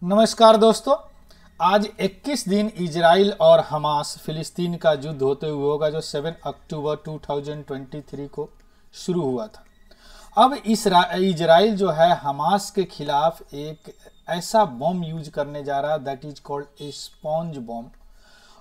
नमस्कार दोस्तों। आज 21 दिन इजराइल और हमास फिलिस्तीन का युद्ध होते हुए होगा जो 7 अक्टूबर 2023 को शुरू हुआ था। अब इजराइल जो है हमास के खिलाफ एक ऐसा बम यूज करने जा रहा है that is called a sponge bomb.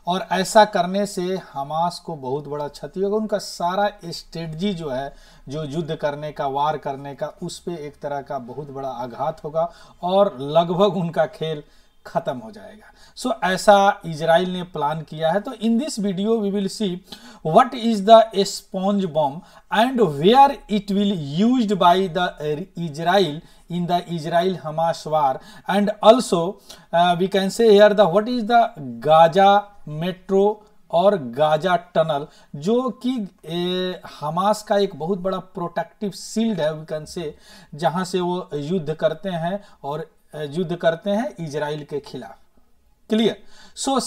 और ऐसा करने से हमास को बहुत बड़ा क्षति होगा। उनका सारा स्ट्रेटजी जो है, जो युद्ध करने का, वार करने का, उस पे एक तरह का बहुत बड़ा आघात होगा और लगभग उनका खेल खत्म हो जाएगा। सो ऐसा इजराइल ने प्लान किया है। तो in this video we will see what is the sponge bomb and where it will used by the Israel in the Israel Hamas war, and also we can say here the what is the Gaza metro और Gaza tunnel, जो कि Hamas का एक बहुत बड़ा protective shield है, we can से, जहां से वो युद्ध करते हैं और युद्ध करते हैं इजराइल के खिलाफ। Clear. So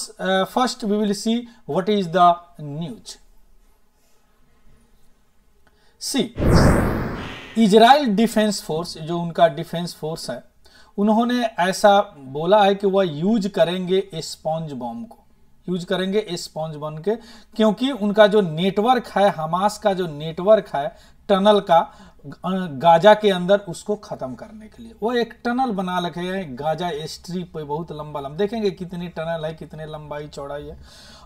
first we will see what is the news. See Israel defence force, जो उनका डिफेंस फोर्स है, उन्होंने ऐसा बोला है कि वह यूज करेंगे स्पॉन्ज बॉम्ब को, यूज करेंगे स्पॉन्ज बॉम्ब के, क्योंकि उनका जो नेटवर्क है, हमास का जो नेटवर्क है टनल का गाजा के अंदर, उसको खत्म करने के लिए वो एक टनल बना रखे हैं गाजा स्ट्रिप पे, बहुत लंबा लंबा, देखेंगे कितनी टनल है, कितने लंबाई चौड़ाई है,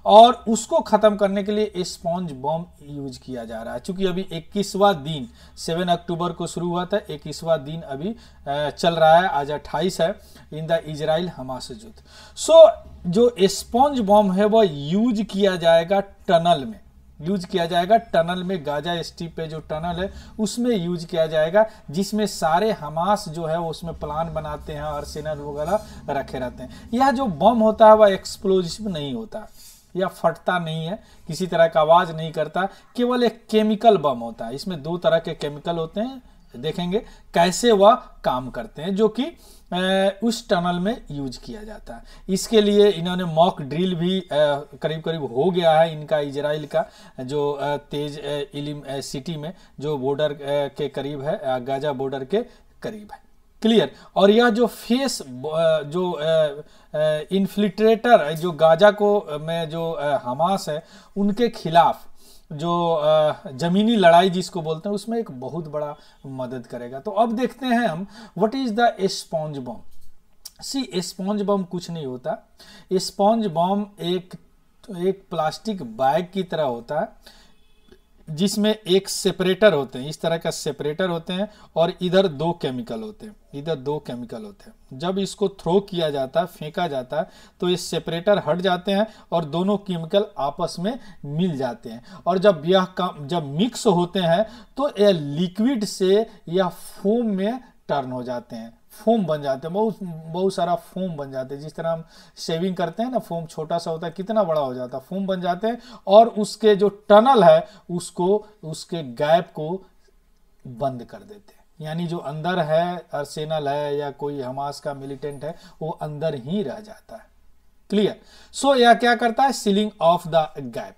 और उसको खत्म करने के लिए स्पॉन्ज बॉम्ब यूज किया जा रहा है। चूंकि अभी 21वां दिन 7 अक्टूबर को शुरू हुआ था, 21वां दिन अभी चल रहा है, आज 28 है इन द इजराइल हमास युद्ध। सो जो स्पॉन्ज बॉम्ब है वो यूज किया जाएगा टनल में, यूज किया जाएगा टनल में, गाजा स्ट्रिप पे जो टनल है उसमें यूज किया जाएगा, जिसमें सारे हमास जो है वो उसमें प्लान बनाते हैं, आर्सेनल वगैरह रखे रहते हैं। यह जो बम होता है वह एक्सप्लोजिव नहीं होता, या फटता नहीं है, किसी तरह का आवाज नहीं करता, केवल एक केमिकल बम होता है। इसमें 2 तरह के केमिकल होते हैं, देखेंगे कैसे वह काम करते हैं, जो कि उस टनल में यूज किया जाता है। इसके लिए इन्होंने मॉक ड्रिल भी करीब करीब हो गया है इनका, इजराइल का, जो तेज इलिम सिटी में, जो बॉर्डर के करीब है, गाजा बॉर्डर के करीब है। क्लियर। और यह जो फेस जो इन्फिल्ट्रेटर जो गाजा को में जो हमास है उनके खिलाफ जो जमीनी लड़ाई जिसको बोलते हैं, उसमें एक बहुत बड़ा मदद करेगा। तो अब देखते हैं हम what is the sponge bomb. See sponge bomb कुछ नहीं होता। स्पॉन्ज बॉम्ब एक प्लास्टिक बैग की तरह होता है, जिसमें एक सेपरेटर होते हैं, इस तरह का सेपरेटर होते हैं, और इधर 2 केमिकल होते हैं, इधर 2 केमिकल होते हैं। जब इसको थ्रो किया जाता है, फेंका जाता है, तो ये सेपरेटर हट जाते हैं और दोनों केमिकल आपस में मिल जाते हैं, और जब मिक्स होते हैं तो ये लिक्विड से या फोम में टर्न हो जाते हैं, फोम बन जाते हैं, बहुत सारा फोम बन जाते हैं। जिस तरह हम शेविंग करते हैं ना, फोम छोटा सा होता है, कितना बड़ा हो जाता है, फोम बन जाते हैं, और उसके जो टनल है उसको, उसके गैप को बंद कर देते हैं। यानी जो अंदर है, आर्सेनल है या कोई हमास का मिलिटेंट है, वो अंदर ही रह जाता है। क्लियर। सो यह क्या करता है, ceiling of the gap.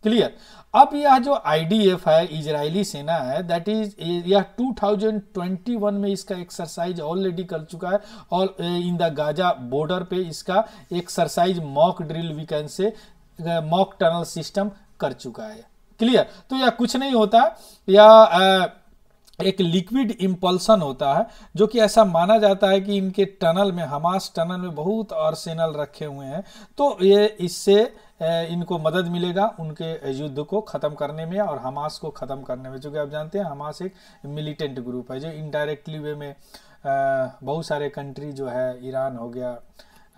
Clear. अब यह जो आईडीएफ है, इजरायली सेना है, दैट इज यह 2021 में इसका एक्सरसाइज ऑलरेडी कर चुका है, और इन द गाजा बॉर्डर पे इसका exercise mock drill, we can say, mock tunnel system कर चुका है। क्लियर। तो यह कुछ नहीं होता, यह एक लिक्विड इंपल्सन होता है, जो कि ऐसा माना जाता है कि इनके टनल में, हमास टनल में बहुत आर्सेनल रखे हुए हैं, तो ये इससे इनको मदद मिलेगा उनके युद्ध को खत्म करने में और हमास को खत्म करने में। क्योंकि आप जानते हैं हमास एक मिलिटेंट ग्रुप है, जो इनडायरेक्टली वे में बहुत सारे कंट्री जो है, ईरान हो गया,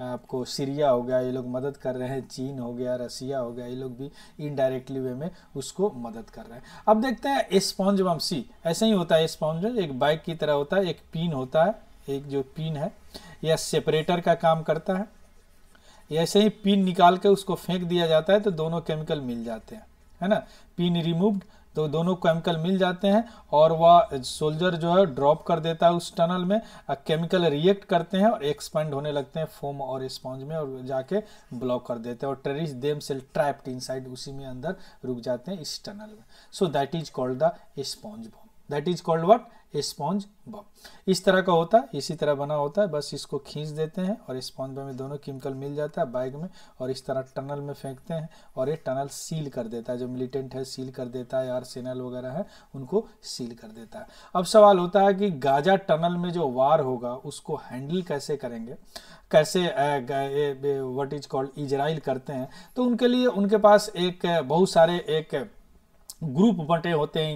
आपको सीरिया हो गया, ये लोग मदद कर रहे हैं, चीन हो गया, रसिया हो गया, ये लोग भी इनडायरेक्टली वे में उसको मदद कर रहे हैं। अब देखते हैं स्पॉन्ज बम। सी ऐसे ही होता है स्पॉन्ज, एक बैग की तरह होता है, एक पिन होता है, एक जो पिन है यह सेपरेटर का काम करता है। ऐसे ही पिन निकाल के उसको फेंक दिया जाता है तो दोनों केमिकल मिल जाते हैं, है ना। पिन रिमूव्ड तो दोनों केमिकल मिल जाते हैं, और वह सोल्जर जो है ड्रॉप कर देता है उस टनल में, केमिकल रिएक्ट करते हैं और एक्सपेंड होने लगते हैं फोम और स्पॉन्ज में, और जाके ब्लॉक कर देते हैं, और terrorist them self trapped inside, उसी में अंदर रुक जाते हैं इस टनल में। So that is called the sponge bomb, that is called what, sponge bomb. इस तरह का होता है, इसी तरह बना होता है, बस इसको खींच देते हैं और स्पॉन्ज बम में दोनों केमिकल मिल जाता है बैग में और इस तरह टनल में फेंकते हैं और ये टनल सील कर देता है। जो मिलिटेंट है सील कर देता है, आर्सेनल वगैरह है उनको सील कर देता है। अब सवाल होता है कि गाजा टनल में जो वार होगा उसको हैंडल कैसे करेंगे, कैसे व्हाट इज कॉल्ड इजराइल करते हैं। तो उनके लिए उनके पास एक बहुत सारे एक ग्रुप बटे होते हैं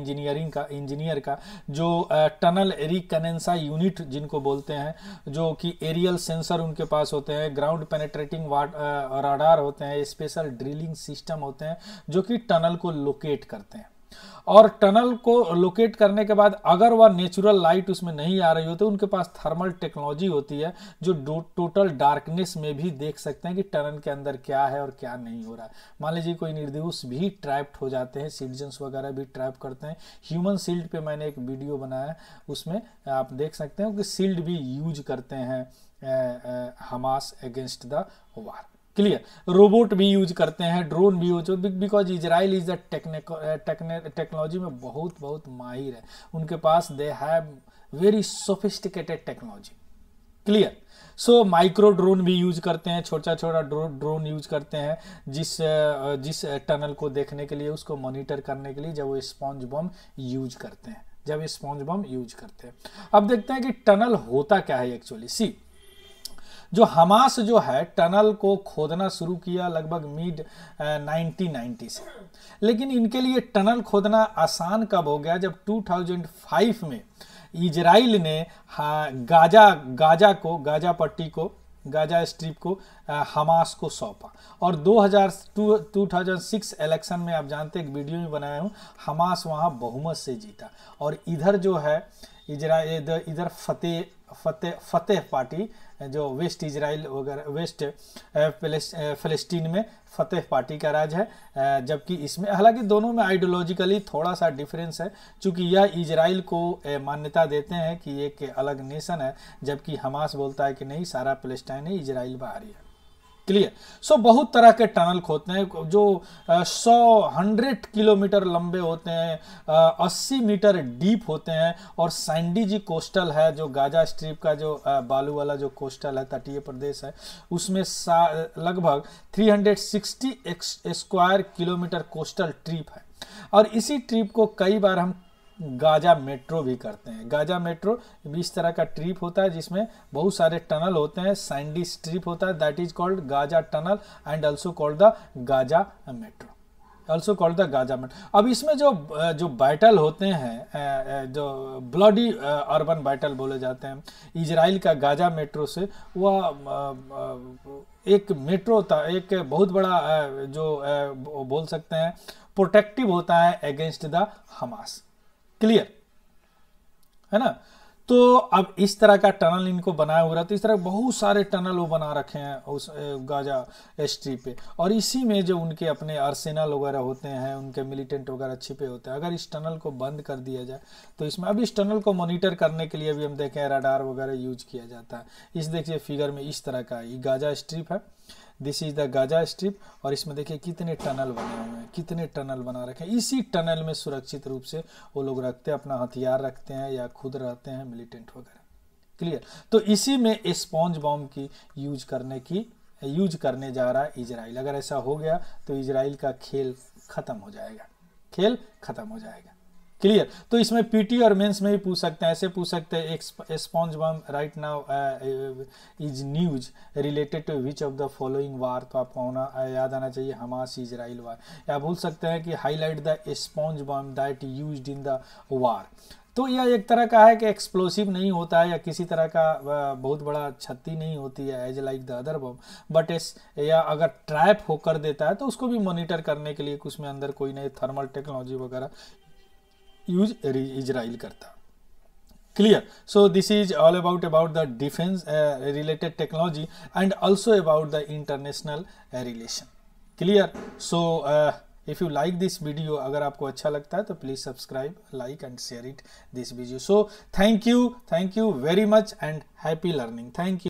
इंजीनियर का जो टनल रिकनेंसा यूनिट जिनको बोलते हैं, जो कि एरियल सेंसर उनके पास होते हैं, ग्राउंड पेनेट्रेटिंग राडार होते हैं, स्पेशल ड्रिलिंग सिस्टम होते हैं जो कि टनल को लोकेट करते हैं। और टनल को लोकेट करने के बाद अगर वह नेचुरल लाइट उसमें नहीं आ रही हो तो उनके पास थर्मल टेक्नोलॉजी होती है जो टोटल डार्कनेस में भी देख सकते हैं कि टनल के अंदर क्या है और क्या नहीं हो रहा है। मान लीजिए कोई निर्दोष भी ट्रैप्ड हो जाते हैं, सिटीजन्स वगैरह भी ट्रैप करते हैं। ह्यूमन शील्ड पे मैंने एक वीडियो बनाया, उसमें आप देख सकते हैं कि शील्ड भी यूज करते हैं Hamas against the war. Clear, robot भी यूज करते हैं, ड्रोन भी use, because Israel is the technology में बहुत माहिर है। उनके पास they have very sophisticated technology. Clear, so micro drone भी यूज करते हैं, छोटा ड्रोन यूज करते हैं जिस टनल को देखने के लिए, उसको मॉनिटर करने के लिए जब वो स्पॉन्ज बम यूज करते हैं, अब देखते हैं कि टनल होता क्या है एक्चुअली। सी, जो हमास जो है टनल को खोदना शुरू किया लगभग मिड 1990 से, लेकिन इनके लिए टनल खोदना आसान कब हो गया, जब 2005 में इजराइल ने गाजा स्ट्रिप को हमास को सौंपा और 2006 इलेक्शन में आप जानते हैं, एक वीडियो में बनाया हूँ, हमास वहाँ बहुमत से जीता। और इधर जो है इधर फतेह पार्टी जो वेस्ट इजराइल वगैरह वेस्ट फिलिस्तीन में फतेह पार्टी का राज है, जबकि इसमें हालांकि दोनों में आइडियोलॉजिकली थोड़ा सा डिफरेंस है, चूंकि यह इजराइल को मान्यता देते हैं कि एक अलग नेशन है, जबकि हमास बोलता है कि नहीं, सारा फिलिस्तीन है, इजराइल बाहरी है। क्लियर, सो बहुत तरह के टनल खोदते हैं जो 100 किलोमीटर लंबे होते हैं, 80 मीटर डीप होते हैं। और सैंडी जी कोस्टल है, जो गाजा स्ट्रिप का जो बालू वाला जो कोस्टल है, तटीय प्रदेश है, उसमें लगभग 360 स्क्वायर किलोमीटर कोस्टल ट्रिप है। और इसी ट्रिप को कई बार हम गाजा मेट्रो भी करते हैं। गाजा मेट्रो इस तरह का ट्रिप होता है जिसमें बहुत सारे टनल होते हैं, सैंडी स्ट्रिप होता है, that is called Gaza tunnel and also called the Gaza metro, अब इसमें जो बैटल होते हैं, जो ब्लडी अर्बन बैटल बोले जाते हैं, इजराइल का गाजा मेट्रो से, वह एक मेट्रो था, एक बहुत बड़ा जो बोल सकते हैं प्रोटेक्टिव होता है अगेंस्ट द हमास। क्लियर है ना। तो अब इस तरह का टनल इनको बनाया हुआ, तो इस तरह बहुत सारे टनल वो बना रखे हैं उस गाजा स्ट्रिप पे, और इसी में जो उनके अपने आर्सेनल वगैरह होते हैं, उनके मिलिटेंट वगैरह छिपे होते हैं। अगर इस टनल को बंद कर दिया जाए तो इसमें, अब इस टनल को मॉनिटर करने के लिए भी हम देखें रडार वगैरह यूज किया जाता है। इस देखिए फिगर में इस तरह का ये गाजा स्ट्रिप है, this is the Gaza strip, और इसमें देखिए कितने टनल बने हुए हैं, कितने टनल बना रखे हैं। इसी टनल में सुरक्षित रूप से वो लोग रखते हैं, अपना हथियार रखते हैं या खुद रहते हैं मिलिटेंट वगैरह। क्लियर, तो इसी में स्पॉन्ज बॉम्ब की यूज करने जा रहा है इजराइल। अगर ऐसा हो गया तो इजराइल का खेल खत्म हो जाएगा, क्लियर। तो इसमें पीटी और मेंस में भी पूछ सकते हैं, ऐसे पूछ सकते हैं, एक sponge bomb right now is news related to which of the following war, तो आपको याद आना चाहिए हमास इजराइल वार। या भूल सकते हैं कि highlight the sponge bomb that used in the war. तो यह एक तरह का है कि एक्सप्लोसिव नहीं होता है या किसी तरह का बहुत बड़ा क्षति नहीं होती है as like the other bomb, but या अगर ट्रैप होकर देता है तो उसको भी मॉनिटर करने के लिए उसमें अंदर कोई नई थर्मल टेक्नोलॉजी वगैरह यूज इजराइल करता। Clear, so this is all about the defence related technology and also about the international relation. Clear, so if you like this video, अगर आपको अच्छा लगता है तो please subscribe, like and share it this video. So thank you very much and happy learning. Thank you.